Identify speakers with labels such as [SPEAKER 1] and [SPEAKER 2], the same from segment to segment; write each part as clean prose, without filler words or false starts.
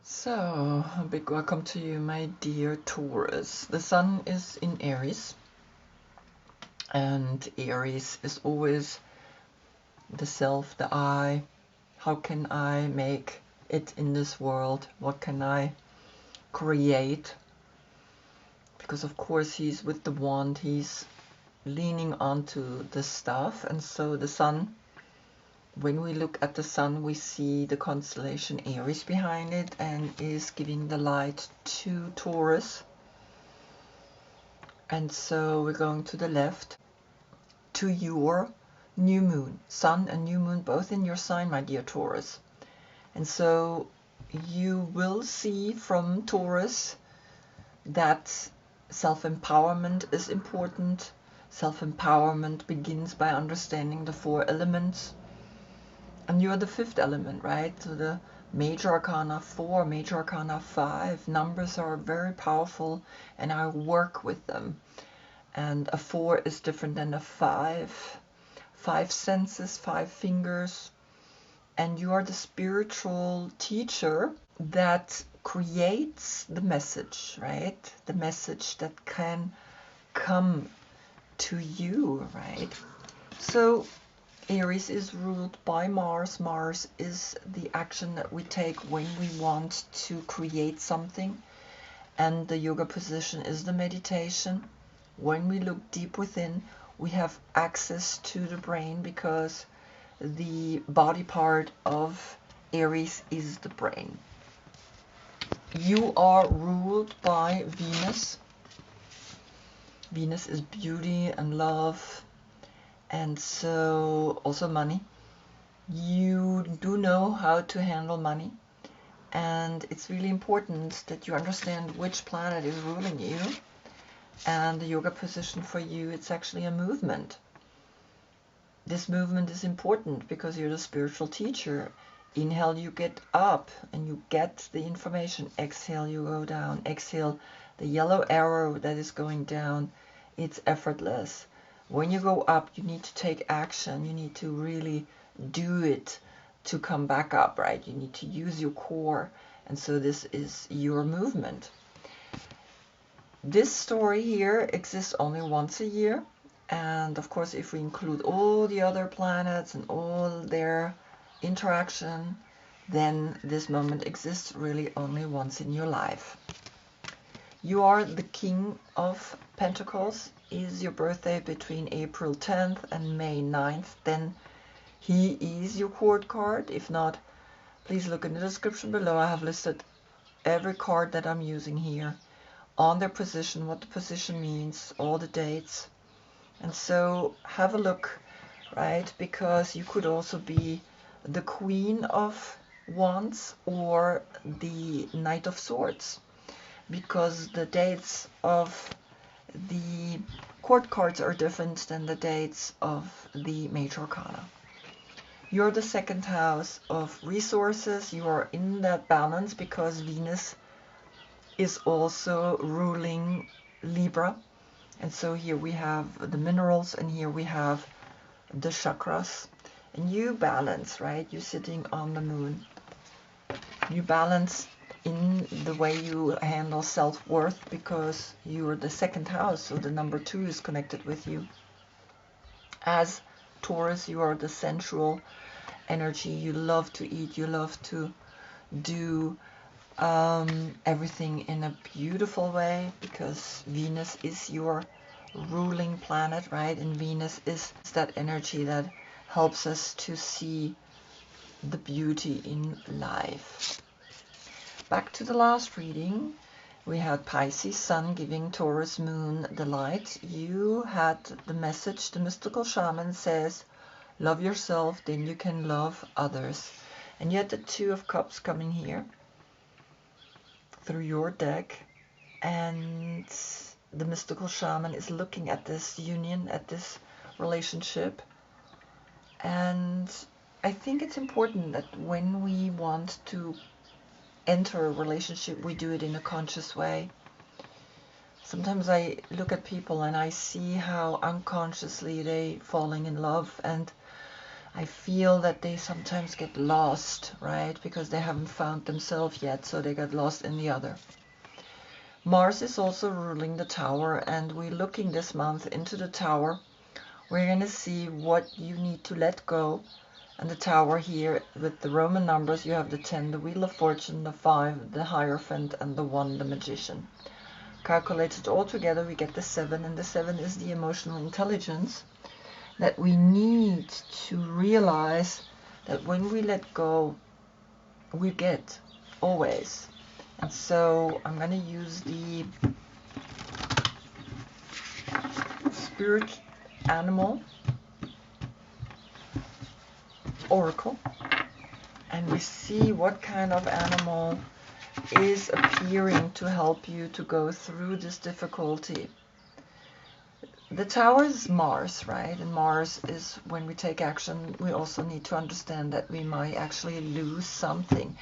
[SPEAKER 1] So, a big welcome to you, my dear Taurus. The sun is in Aries, and Aries is always the self, the I. How can I make it in this world? What can I create? Because, of course, he's with the wand, he's leaning onto the stuff, and so the sun. When we look at the sun, we see the constellation Aries behind it and is giving the light to Taurus. And so we're going to the left to your new moon. Sun and new moon both in your sign, my dear Taurus. And so you will see from Taurus that self-empowerment is important. Self-empowerment begins by understanding the 4 elements. And you are the 5th element, right? So the major arcana 4, major arcana 5. Numbers are very powerful and I work with them. And a 4 is different than a 5. 5 senses, 5 fingers. And you are the spiritual teacher that creates the message, right? The message that can come to you, right? So Aries is ruled by Mars. Mars is the action that we take when we want to create something. And the yoga position is the meditation. When we look deep within, we have access to the brain because the body part of Aries is the brain. You are ruled by Venus. Venus is beauty and love. And so also money. You do know how to handle money, and it's really important that you understand which planet is ruling you. And the yoga position for you, it's actually a movement. This movement is important because you're the spiritual teacher. Inhale, you get up and you get the information. Exhale, you go down. Exhale, the yellow arrow that is going down, it's effortless. When you go up, you need to take action. You need to really do it to come back up, right? You need to use your core. And so this is your movement. This story here exists only once a year. And of course, if we include all the other planets and all their interaction, then this moment exists really only once in your life. You are the King of Pentacles. Is your birthday between April 10th and May 9th, then he is your court card. If not, please look in the description below. I have listed every card that I'm using here on their position, what the position means, all the dates. And so have a look, right? Because you could also be the Queen of Wands or the Knight of Swords, because the dates of the court cards are different than the dates of the major arcana. You're the 2nd house of resources. You are in that balance because Venus is also ruling Libra. And so here we have the minerals and here we have the chakras. And you balance, right? You're sitting on the moon. You balance in the way you handle self-worth because you're the 2nd house, so the number 2 is connected with you. As Taurus, you are the sensual energy. You love to eat, you love to do everything in a beautiful way because Venus is your ruling planet, right? And Venus is that energy that helps us to see the beauty in life. Back to the last reading, we had Pisces Sun giving Taurus Moon the light. You had the message, the mystical shaman says, love yourself, then you can love others. And you had the 2 of Cups coming here through your deck. And the mystical shaman is looking at this union, at this relationship. And I think it's important that when we want to enter a relationship, we do it in a conscious way. Sometimes I look at people and I see how unconsciously they falling in love, and I feel that they sometimes get lost, right? Because they haven't found themselves yet, so they get lost in the other. Mars is also ruling the Tower, and we're looking this month into the Tower. We're going to see what you need to let go. And the Tower here, with the Roman numbers, you have the 10, the Wheel of Fortune, the 5, the Hierophant, and the 1, the Magician. Calculated all together, we get the 7, and the 7 is the emotional intelligence that we need to realize that when we let go, we get, always. And so I'm going to use the Spirit Animal Oracle, and we see what kind of animal is appearing to help you to go through this difficulty. The Tower is Mars, right? And Mars is when we take action, we also need to understand that we might actually lose something.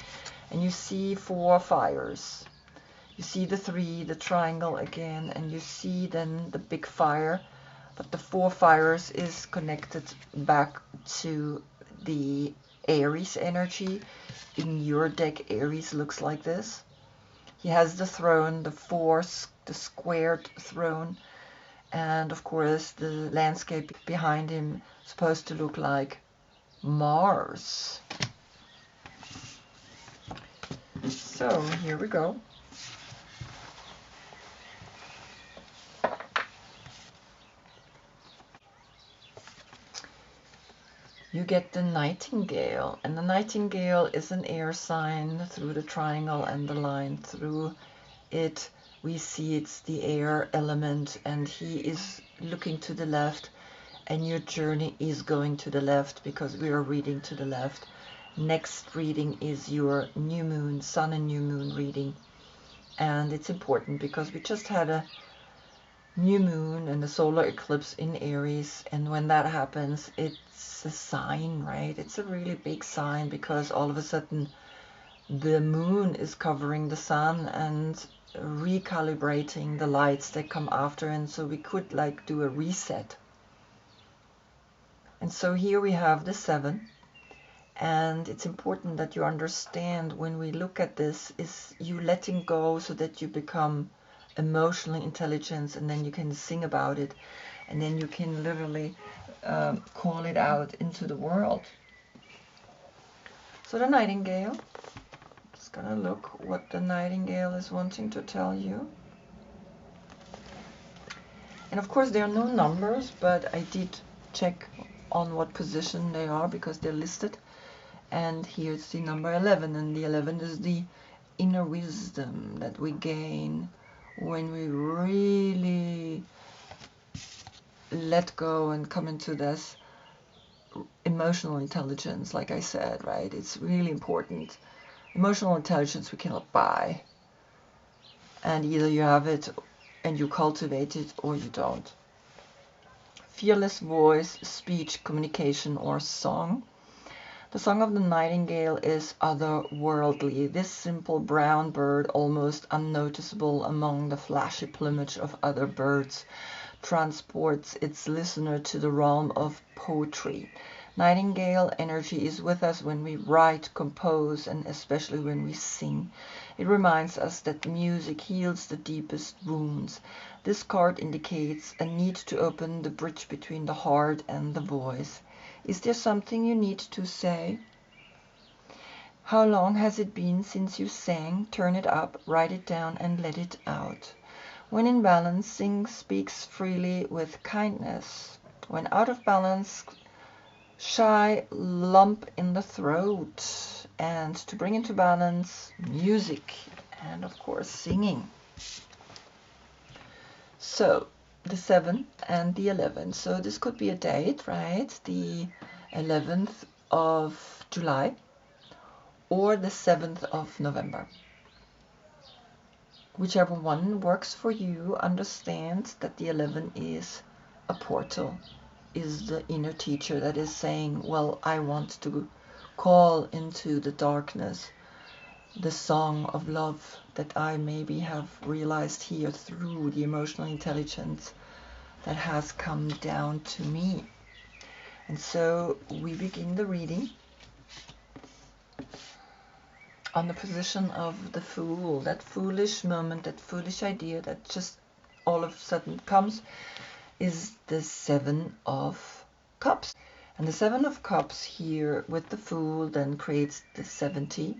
[SPEAKER 1] And you see 4 fires. You see the 3, the triangle again, and you see then the big fire. But the 4 fires is connected back to the Aries energy. In your deck, Aries looks like this. He has the throne, the squared throne, and of course the landscape behind him is supposed to look like Mars. So here we go. You get the Nightingale, and the Nightingale is an air sign. Through the triangle and the line through it, we see it's the air element, and he is looking to the left, and your journey is going to the left because we are reading to the left. Next reading is your new moon, sun and new moon reading, and it's important because we just had a new moon and a solar eclipse in Aries, and when that happens, it's a sign, right? It's a really big sign because all of a sudden the moon is covering the sun and recalibrating the lights that come after, and so we could like do a reset. And so here we have the 7, and it's important that you understand when we look at this is you letting go so that you become emotionally intelligent, and then you can sing about it, and then you can literally call it out into the world. So the Nightingale, just gonna look what the Nightingale is wanting to tell you. And of course there are no numbers, but I did check on what position they are because they're listed. And here's the number 11, and the 11 is the inner wisdom that we gain when we really let go and come into this emotional intelligence. Like I said, right, it's really important. Emotional intelligence we cannot buy, and either you have it and you cultivate it or you don't. Fearless voice, speech, communication, or song. The song of the Nightingale is otherworldly. This simple brown bird, almost unnoticeable among the flashy plumage of other birds, transports its listener to the realm of poetry. Nightingale energy is with us when we write, compose, and especially when we sing. It reminds us that music heals the deepest wounds. This card indicates a need to open the bridge between the heart and the voice. Is there something you need to say? How long has it been since you sang? Turn it up, write it down, and let it out. When in balance, sing, speaks freely with kindness. When out of balance, shy lump in the throat. And to bring into balance, music and of course singing. So the 7 and the 11. So this could be a date, right? The 11th of July or the 7th of November. Whichever one works for you, understand that the 11 is a portal, is the inner teacher that is saying, well, I want to call into the darkness the song of love that I maybe have realized here through the emotional intelligence that has come down to me. And so we begin the reading on the position of the Fool, that foolish moment, that foolish idea that just all of a sudden comes, is the Seven of Cups. And the Seven of Cups here with the Fool then creates the 70,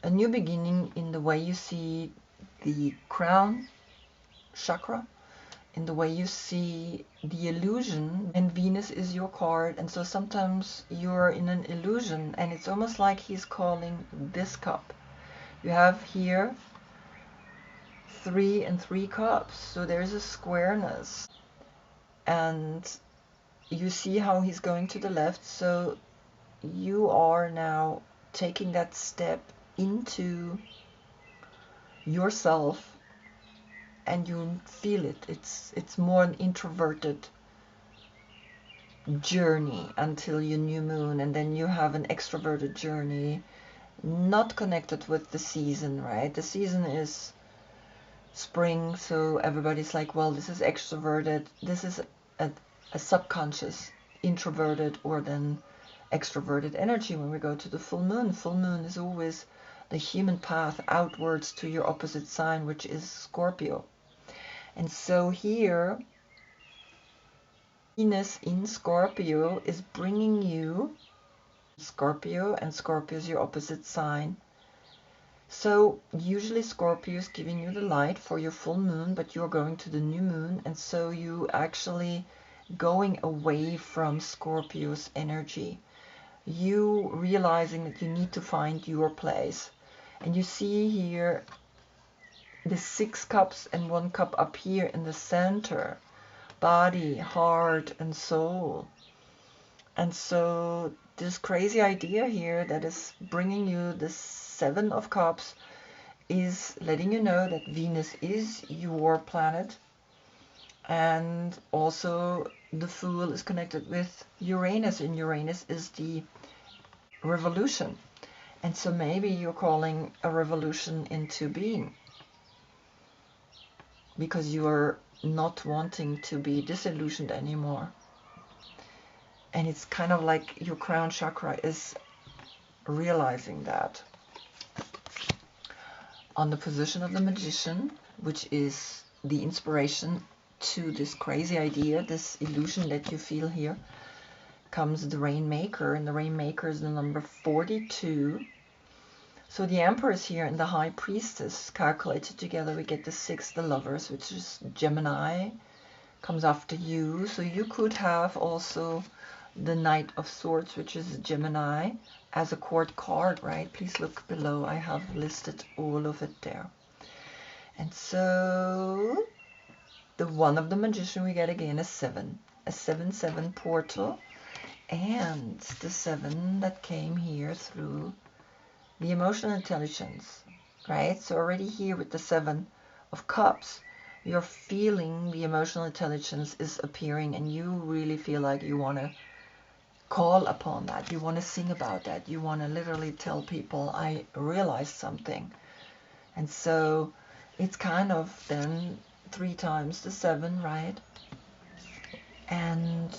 [SPEAKER 1] a new beginning in the way you see the crown chakra, in the way you see the illusion, and Venus is your card, and so sometimes you're in an illusion and it's almost like he's calling this cup. You have here 3 and 3 cups, so there's a squareness, and you see how he's going to the left, so you are now taking that step into yourself. And you feel it. It's more an introverted journey until your new moon, and then you have an extroverted journey, not connected with the season, right? The season is spring, so everybody's like, well, this is extroverted. This is a subconscious introverted or then extroverted energy when we go to the full moon. Full moon is always the human path outwards to your opposite sign, which is Scorpio. And so here, Venus in Scorpio is bringing you Scorpio, and Scorpio is your opposite sign. So usually Scorpio is giving you the light for your full moon, but you're going to the new moon, and so you actually going away from Scorpio's energy. You realizing that you need to find your place. And you see here the 6 cups and 1 cup up here in the center, body, heart, and soul. And so this crazy idea here that is bringing you the 7 of cups is letting you know that Venus is your planet, and also the Fool is connected with Uranus, and Uranus is the revolution. And so maybe you're calling a revolution into being, because you are not wanting to be disillusioned anymore. And it's kind of like your crown chakra is realizing that. On the position of the Magician, which is the inspiration to this crazy idea, this illusion that you feel here, comes the Rainmaker, and the Rainmaker is the number 42. So the Empress here and the High Priestess calculated together, we get the 6, the Lovers, which is Gemini, comes after you. So you could have also the Knight of Swords, which is Gemini, as a court card, right? Please look below. I have listed all of it there. And so the one of the Magician, we get again a 7, a 7-7 portal, and the 7 that came here through the emotional intelligence, right? So already here with the 7 of Cups, you're feeling the emotional intelligence is appearing, and you really feel like you want to call upon that. You want to sing about that. You want to literally tell people, I realized something. And so it's kind of then 3 times the 7, right? And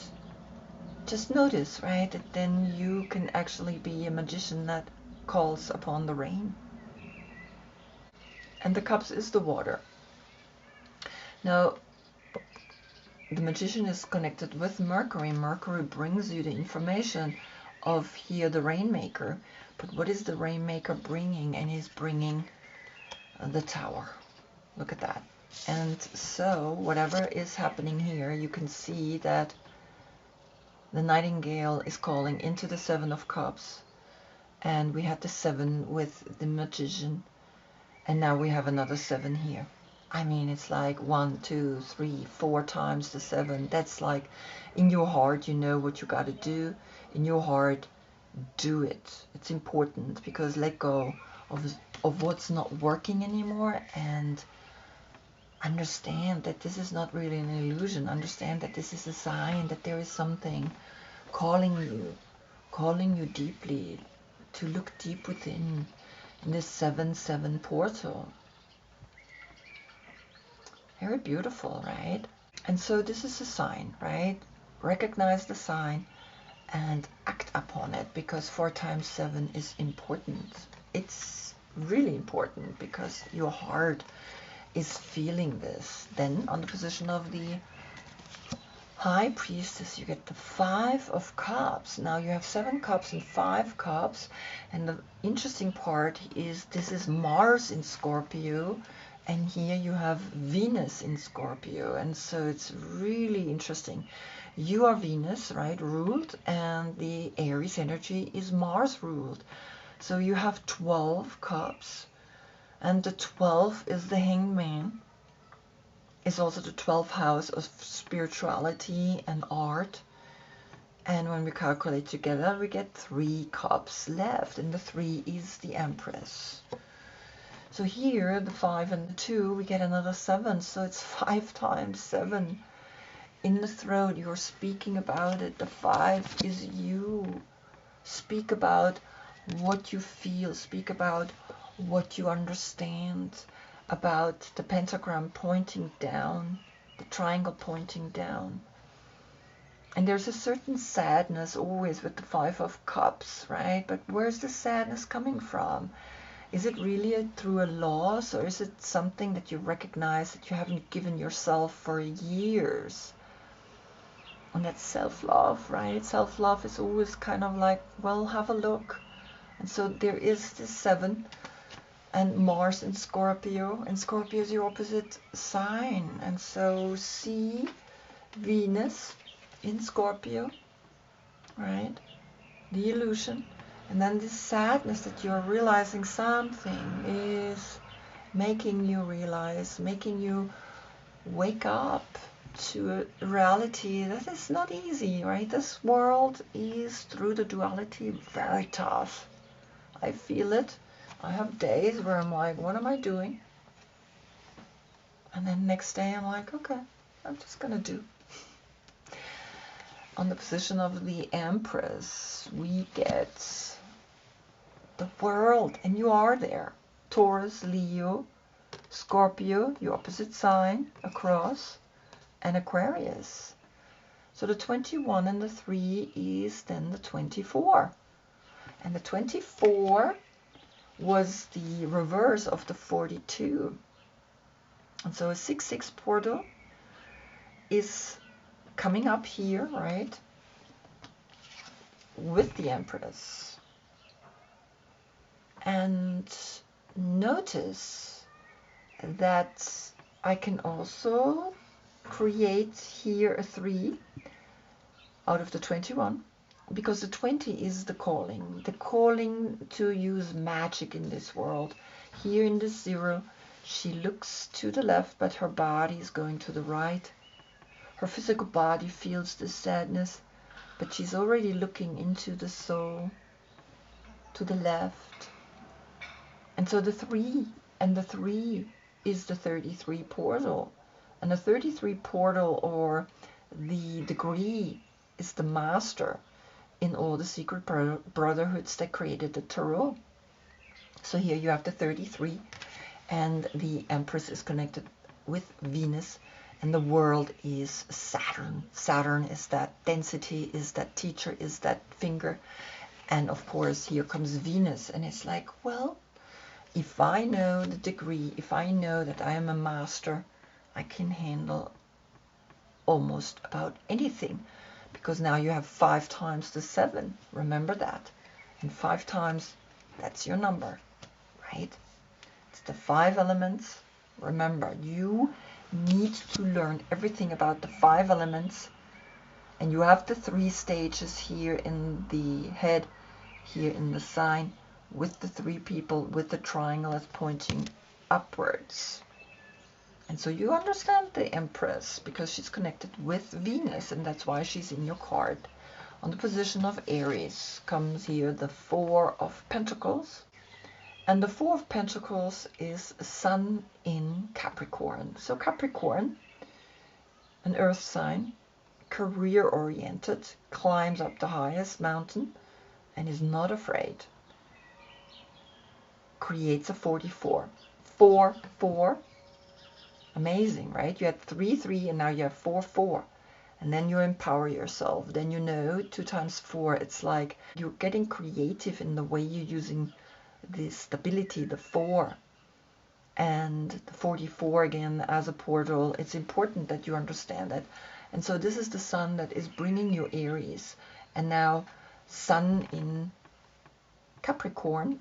[SPEAKER 1] just notice, right, that then you can actually be a magician that calls upon the rain. And the Cups is the water. Now, the Magician is connected with Mercury. Mercury brings you the information of here the Rainmaker. But what is the Rainmaker bringing? And he's bringing the Tower. Look at that. And so whatever is happening here, you can see that the Nightingale is calling into the 7 of Cups. And we had the 7 with the Magician. And now we have another 7 here. I mean, it's like 1, 2, 3, 4 times the 7. That's like in your heart, you know what you got to do. In your heart, do it. It's important, because let go of what's not working anymore, and understand that this is not really an illusion. Understand that this is a sign that there is something calling you deeply, to look deep within in this 7-7 portal. Very beautiful, right? And so this is a sign, right? Recognize the sign and act upon it, because 4 times 7 is important. It's really important because your heart is feeling this. Then on the position of the High Priestess, you get the 5 of Cups. Now you have 7 cups and 5 cups, and the interesting part is this is Mars in Scorpio, and here you have Venus in Scorpio, and so it's really interesting. You are Venus, right, ruled, and the Aries energy is Mars ruled. So you have 12 cups, and the 12 is the Hanged Man. It's also the 12th house of spirituality and art. And when we calculate together, we get 3 cups left, and the 3 is the Empress. So here, the 5 and the 2, we get another 7, so it's 5 times 7. In the throat, you're speaking about it. The 5 is you. Speak about what you feel. Speak about what you understand, about the pentagram pointing down, the triangle pointing down. And there's a certain sadness always with the 5 of Cups, right? But where's the sadness coming from? Is it really through a loss, or is it something that you recognize that you haven't given yourself for years? And that's self-love, right? Self-love is always kind of like, well, have a look. And so there is this 7, and Mars in Scorpio, and Scorpio is your opposite sign. And so see Venus in Scorpio, right? The illusion. And then this sadness that you're realizing something is making you realize, making you wake up to a reality that is not easy, right? This world is, through the duality, very tough. I feel it. I have days where I'm like, what am I doing? And then next day I'm like, okay, I'm just gonna do. On the position of the Empress, we get the world, and you are there. Taurus, Leo, Scorpio, your opposite sign, across, and Aquarius. So the 21 and the 3 is then the 24. And the 24 was the reverse of the 42. And so a 6-6 portal is coming up here, right, with the Empress. And notice that I can also create here a 3 out of the 21, because the 20 is the calling to use magic in this world. Here in the 0, she looks to the left, but her body is going to the right. Her physical body feels the sadness, but she's already looking into the soul, to the left. And so the 3 and the 3 is the 33 portal. And the 33 portal, or the degree, is the master in all the secret brotherhoods that created the tarot. So here you have the 33, and the Empress is connected with Venus, and the world is Saturn. Saturn is that density, is that teacher, is that finger. And of course here comes Venus, and it's like, well, if I know the degree, if I know that I am a master, I can handle almost about anything, because now you have 5 times the 7. Remember that. And 5 times, that's your number, right? It's the 5 elements. Remember, you need to learn everything about the 5 elements. And you have the 3 stages here in the head, here in the sign, with the 3 people, with the triangle that's pointing upwards. And so you understand the Empress because she's connected with Venus, and that's why she's in your card. On the position of Aries comes here the 4 of Pentacles. And the 4 of Pentacles is Sun in Capricorn. So Capricorn, an earth sign, career-oriented, climbs up the highest mountain and is not afraid. Creates a 44. 4-4. Amazing, right? You had 3-3 and now you have 4-4. and then you empower yourself. Then you know 2 times 4, it's like you're getting creative in the way you're using the stability, the 4, and the 44 again as a portal. It's important that you understand that. And so this is the sun that is bringing you Aries, and now sun in Capricorn.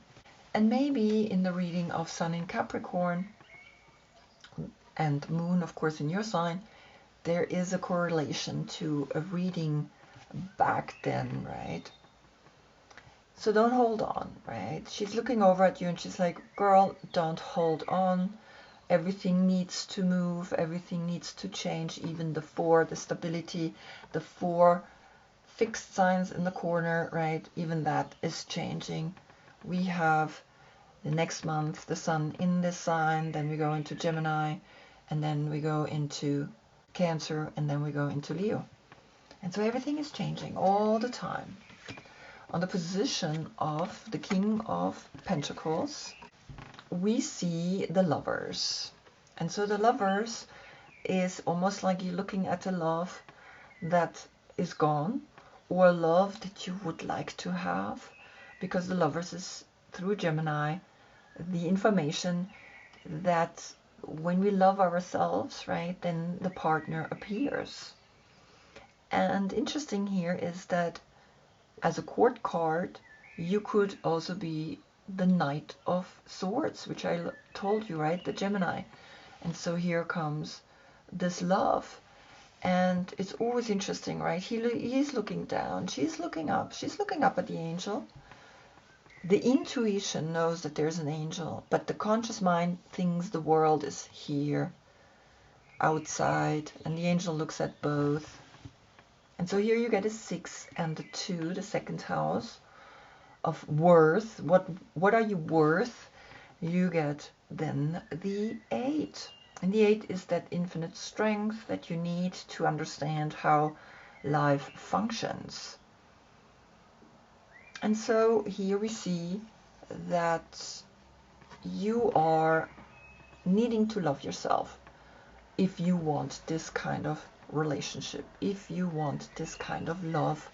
[SPEAKER 1] And maybe in the reading of sun in Capricorn and moon, of course, in your sign, there is a correlation to a reading back then, right? So don't hold on, right? She's looking over at you and she's like, girl, don't hold on. Everything needs to move. Everything needs to change. Even the 4, the stability, the 4 fixed signs in the corner, right? Even that is changing. We have the next month, the sun in this sign, then we go into Gemini, and then we go into Cancer, and then we go into Leo. And so everything is changing all the time. On the position of the King of Pentacles, we see the Lovers. And so the Lovers is almost like you're looking at a love that is gone, or a love that you would like to have, because the Lovers is through Gemini, the information that when we love ourselves, right, then the partner appears. And interesting here is that as a court card, you could also be the Knight of Swords, which I told you, right, the Gemini. And so here comes this love. And it's always interesting, right? He's looking down, she's looking up at the angel. The intuition knows that there's an angel, but the conscious mind thinks the world is here, outside, and the angel looks at both. And so here you get a 6 and a 2, the second house of worth. What are you worth? You get then the 8. And the 8 is that infinite strength that you need to understand how life functions. And so here we see that you are needing to love yourself if you want this kind of relationship, if you want this kind of love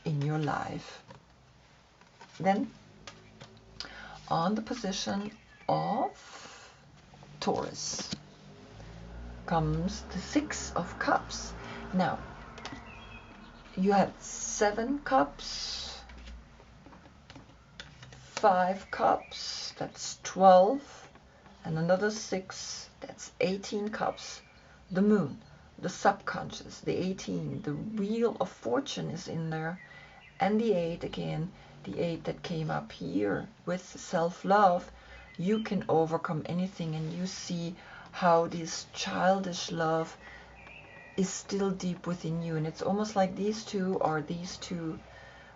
[SPEAKER 1] in your life. Then on the position of Taurus comes the 6 of Cups. Now you have 7 cups, 5 cups, that's 12, and another 6, that's 18 cups. The moon, the subconscious, the 18, the wheel of fortune is in there, and the 8 again, the 8 that came up here with self-love. You can overcome anything, and you see how this childish love is still deep within you. And it's almost like these two,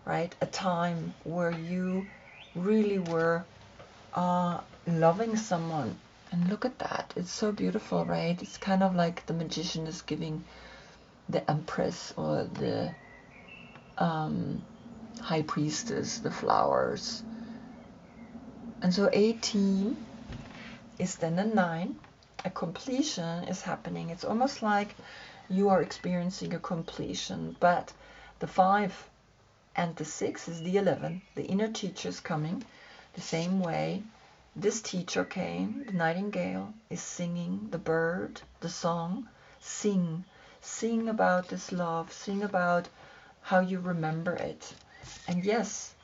[SPEAKER 1] right? A time where you really were loving someone. And look at that, it's so beautiful, right? It's kind of like the magician is giving the empress or the high priestess the flowers. And so 18 is then a 9. A completion is happening. It's almost like you are experiencing a completion. But the 5 and the 6 is the 11. The inner teacher is coming the same way. This teacher came, the nightingale is singing, the bird, the song. Sing about this love, sing about how you remember it. And yes,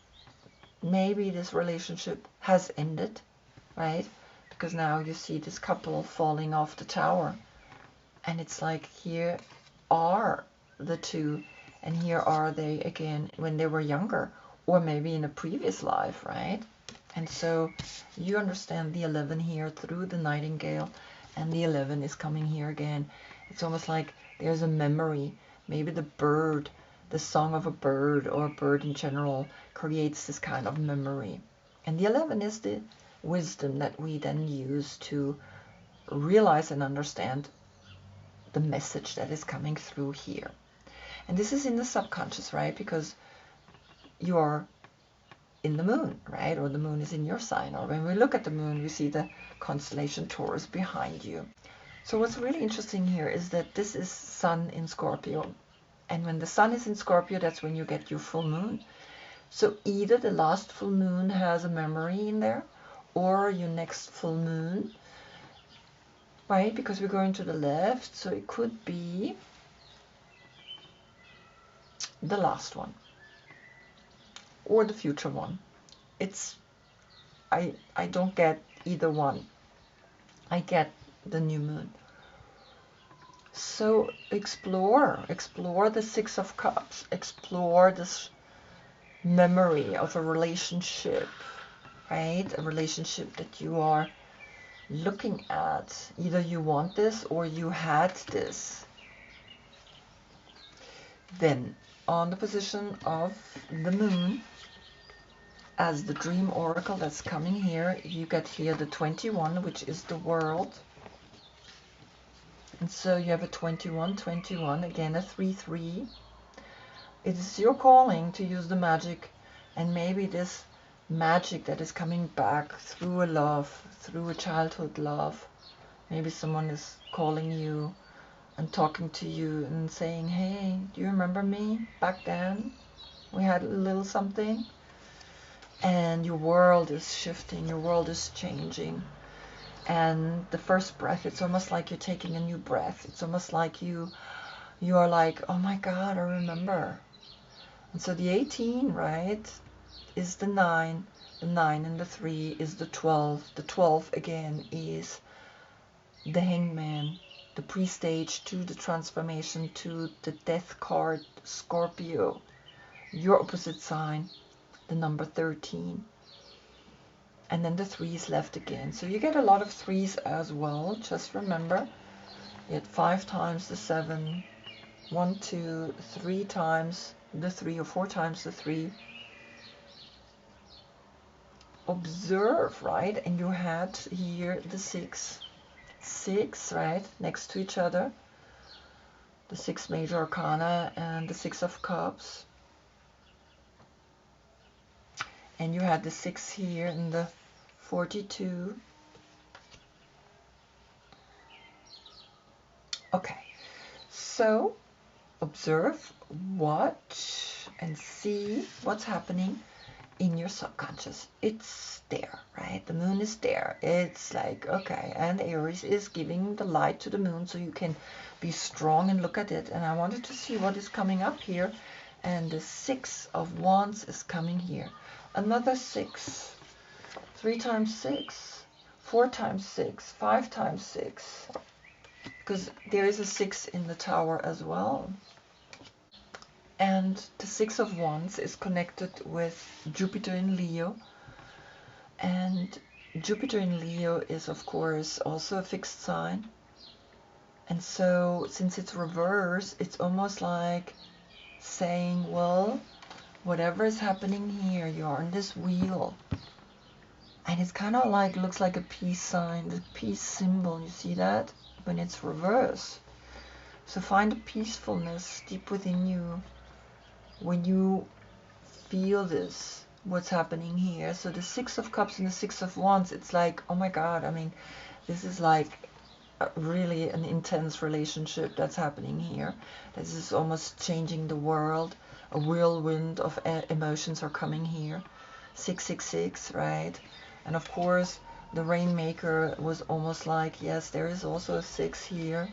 [SPEAKER 1] maybe this relationship has ended, right? Because now you see this couple falling off the tower. And it's like, here are the two, and here are they again when they were younger, or maybe in a previous life, right? And so you understand the 11 here through the nightingale, and the 11 is coming here again. It's almost like there's a memory. Maybe the bird, the song of a bird, or a bird in general, creates this kind of memory. And the 11 is the wisdom that we then use to realize and understand the message that is coming through here. And this is in the subconscious, right? Because you are in the moon, right? Or the moon is in your sign. Or when we look at the moon, we see the constellation Taurus behind you. So what's really interesting here is that this is Sun in Scorpio. And when the sun is in Scorpio, that's when you get your full moon. So either the last full moon has a memory in there, or your next full moon, right? Because we're going to the left, so it could be the last one or the future one. It's I don't get either one. I get the new moon. So explore the Six of Cups, explore this memory of a relationship, right? A relationship that you are looking at. Either you want this or you had this. Then on the position of the moon as the dream oracle that's coming here, you get here the 21, which is the world. And so you have a 21, 21, again a 3, 3. It is your calling to use the magic, and maybe this magic that is coming back through a love, through a childhood love. Maybe someone is calling you and talking to you and saying, hey, do you remember me back then? We had a little something. And your world is shifting, your world is changing. And the first breath, it's almost like you're taking a new breath. It's almost like you are like, oh my God, I remember. And so the 18, right, is the 9. The 9 and the 3 is the 12. The 12 again is the Hangman, the pre-stage to the transformation to the death card, Scorpio. Your opposite sign, the number 13. And then the 3 is left again. So you get a lot of 3s as well. Just remember, you get 5 times the 7, 1, 2, 3 times the 3, or 4 times the 3. Observe, right? And you had here the 6. 6, right? Next to each other. The 6 major arcana and the 6 of cups. And you had the 6 here in the 42. Okay, so observe, watch, and see what's happening in your subconscious. It's there, right? The moon is there. It's like, okay, and Aries is giving the light to the moon so you can be strong and look at it. And I wanted to see what is coming up here. And the 6 of Wands is coming here. Another 6. 3 times 6. 4 times 6. 5 times 6. Because there is a 6 in the tower as well. And the 6 of Wands is connected with Jupiter in Leo. And Jupiter in Leo is, of course, also a fixed sign. And so, since it's reversed, it's almost like saying, well, whatever is happening here, you are on this wheel. And it's kind of like, looks like a peace sign, the peace symbol. You see that? When it's reversed. So find a peacefulness deep within you when you feel this, what's happening here. So the 6 of Cups and the 6 of Wands, it's like, oh my God, I mean, this is like really an intense relationship that's happening here. This is almost changing the world. A whirlwind of emotions are coming here. 666, right? And of course, the Rainmaker was almost like, yes, there is also a 6 here.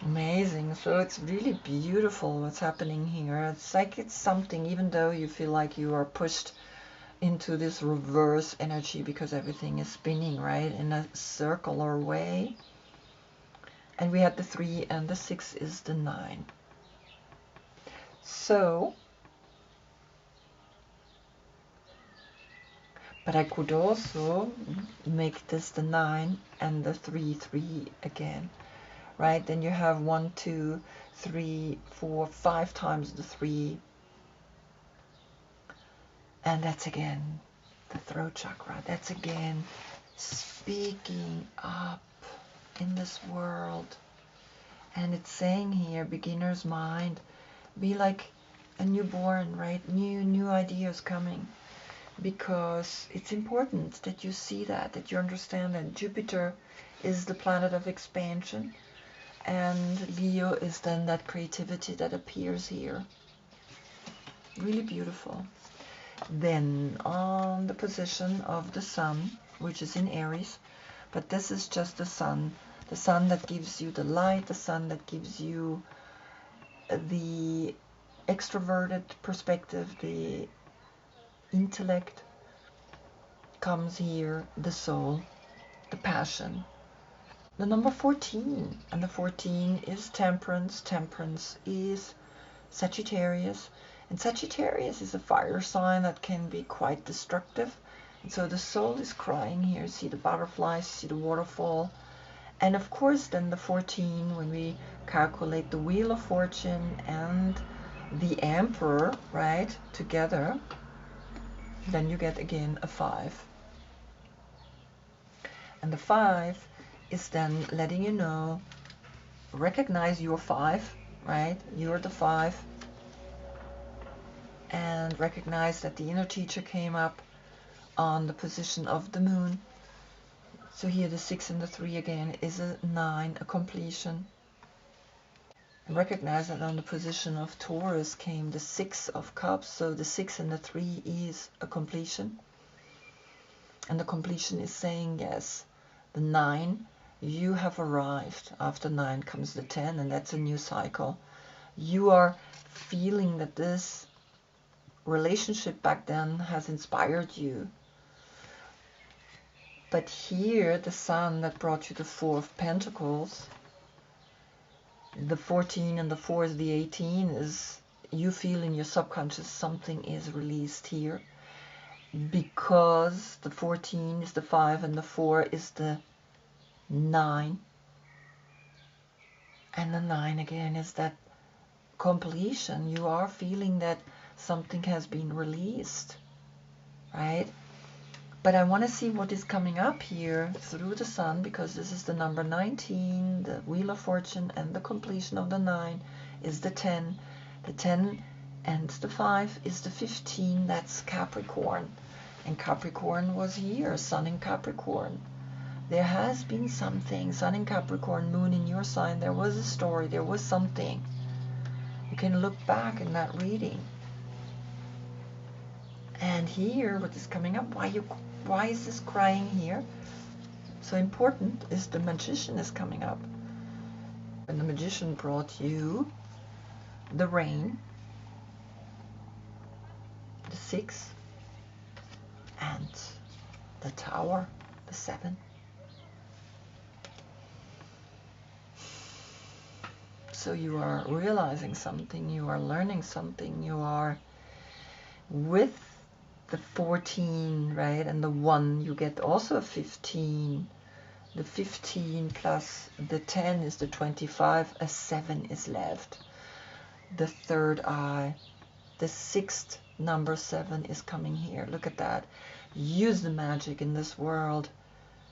[SPEAKER 1] Amazing. So it's really beautiful what's happening here. It's like it's something, even though you feel like you are pushed into this reverse energy because everything is spinning, right, in a circular way. And we had the 3 and the 6 is the 9. So, but I could also make this the 9 and the 3, 3 again, right? Then you have 1, 2, 3, 4, 5 times the 3. And that's again the throat chakra. That's again speaking up in this world. And it's saying here, beginner's mind, be like a newborn, right? New ideas coming. Because it's important that you see that you understand that Jupiter is the planet of expansion. And Leo is then that creativity that appears here. Really beautiful. Then on the position of the Sun, which is in Aries, but this is just the sun that gives you the light, the sun that gives you the extroverted perspective, the intellect, comes here, the soul, the passion. The number 14, and the 14 is temperance. Temperance is Sagittarius, and Sagittarius is a fire sign that can be quite destructive. And so the soul is crying here. See the butterflies, see the waterfall. And of course then the 14, when we calculate the Wheel of Fortune and the Emperor, right, together, then you get again a 5. And the 5 is then letting you know, recognize your 5, right? You're the 5. And recognize that the inner teacher came up on the position of the moon. So here the 6 and the 3 again is a 9, a completion. And recognize that on the position of Taurus came the 6 of Cups. So the 6 and the 3 is a completion. And the completion is saying, yes, the 9, you have arrived. After 9 comes the 10, and that's a new cycle. You are feeling that this relationship back then has inspired you. But here, the Sun that brought you the 4 of Pentacles, the 14 and the 4 is the 18, is you feel in your subconscious something is released here. Because the 14 is the 5 and the 4 is the 9. And the 9 again is that completion. You are feeling that something has been released, right? But I want to see what is coming up here through the Sun, because this is the number 19, the Wheel of Fortune, and the completion of the 9 is the 10. The 10 and the 5 is the 15, that's Capricorn. And Capricorn was here, Sun in Capricorn. There has been something, Sun in Capricorn, Moon in your sign, there was a story, there was something. You can look back in that reading. And here, what is coming up, why is this crying here? So important is the Magician is coming up. And the Magician brought you the Rain, the 6, and the Tower, the 7. So you are realizing something, you are learning something, you are with the 14, right, and the 1, you get also a 15. The 15 plus the 10 is the 25, a 7 is left. The third eye, the 6th number 7 is coming here. Look at that. Use the magic in this world.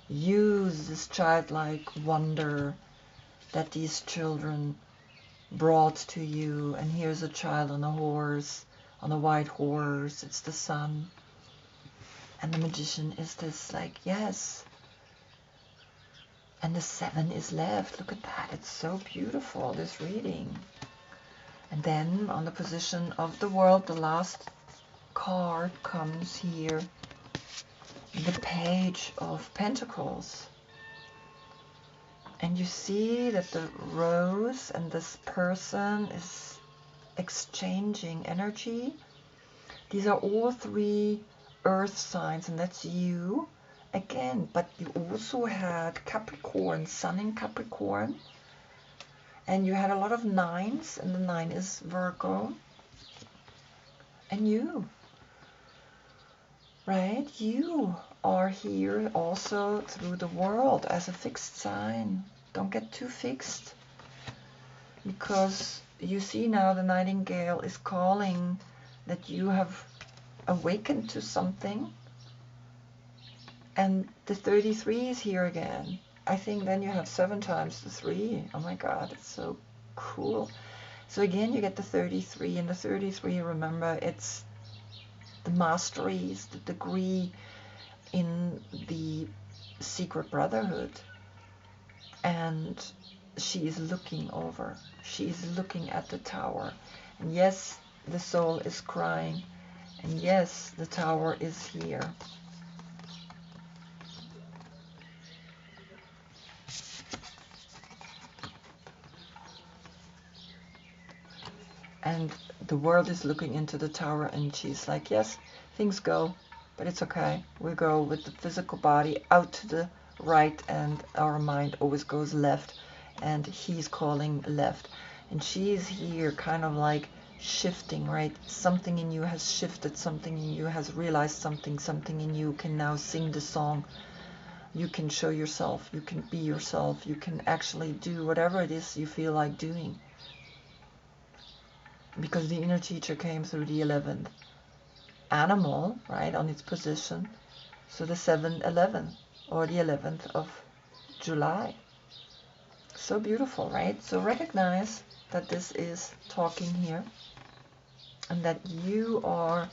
[SPEAKER 1] Use this childlike wonder that these children brought to you. And here's a child on a horse, on a white horse. It's the Sun. And the Magician is this, like, yes. And the 7 is left. Look at that. It's so beautiful, this reading. And then on the position of the World, the last card comes here. The Page of Pentacles. And you see that the Rose and this person is exchanging energy. These are all 3 earth signs, and that's you again. But you also had Capricorn, Sun in Capricorn. And you had a lot of 9s, and the 9 is Virgo. And you, right? You are here also through the world as a fixed sign. Don't get too fixed. Because you see now the Nightingale is calling that you have awakened to something. And the 33 is here again. I think then you have 7 times the 3. Oh my God, it's so cool. So again, you get the 33, and the 33, remember, it's the masteries, the degree in the secret brotherhood. And she is looking over. She is looking at the tower. And yes, the soul is crying. And yes, the tower is here. And the world is looking into the tower, and she's like, yes, things go, but it's okay. We go with the physical body out to the right, and our mind always goes left, and he's calling left. And she's here kind of like shifting, right? Something in you has shifted, something in you has realized something, something in you can now sing the song. You can show yourself, you can be yourself, you can actually do whatever it is you feel like doing. Because the inner teacher came through the 11th animal, right, on its position. So the 7-11, or the 11th of July. So beautiful, right? So recognize that this is talking here, and that you are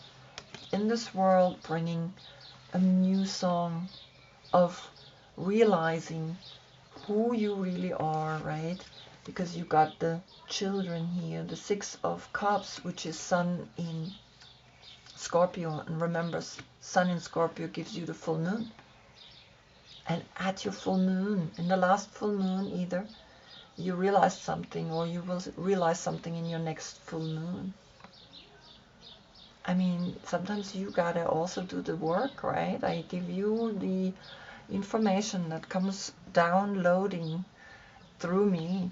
[SPEAKER 1] in this world bringing a new song of realizing who you really are, right? Because you got the children here, the 6 of Cups, which is Sun in Scorpio. And remember, Sun in Scorpio gives you the full moon. And at your full moon, in the last full moon either, you realized something, or you will realize something in your next full moon. I mean, sometimes you gotta also do the work, right? I give you the information that comes downloading through me.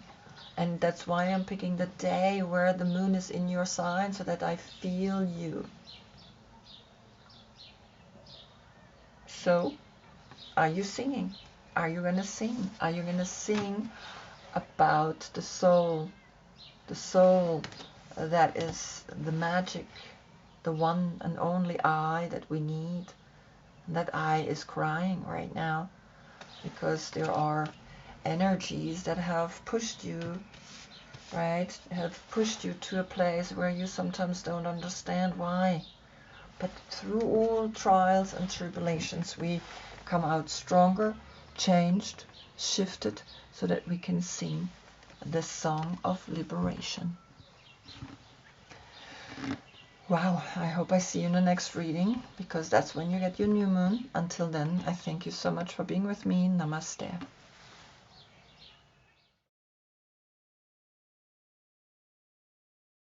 [SPEAKER 1] And that's why I'm picking the day where the moon is in your sign, so that I feel you. So, are you singing? Are you going to sing? Are you going to sing about the soul that is the magic, the one and only I that we need? That I is crying right now because there are energies that have pushed you, right? Have pushed you to a place where you sometimes don't understand why. But through all trials and tribulations, we come out stronger, changed, shifted, so that we can sing the song of liberation. Wow, I hope I see you in the next reading, because that's when you get your new moon. Until then, I thank you so much for being with me. Namaste.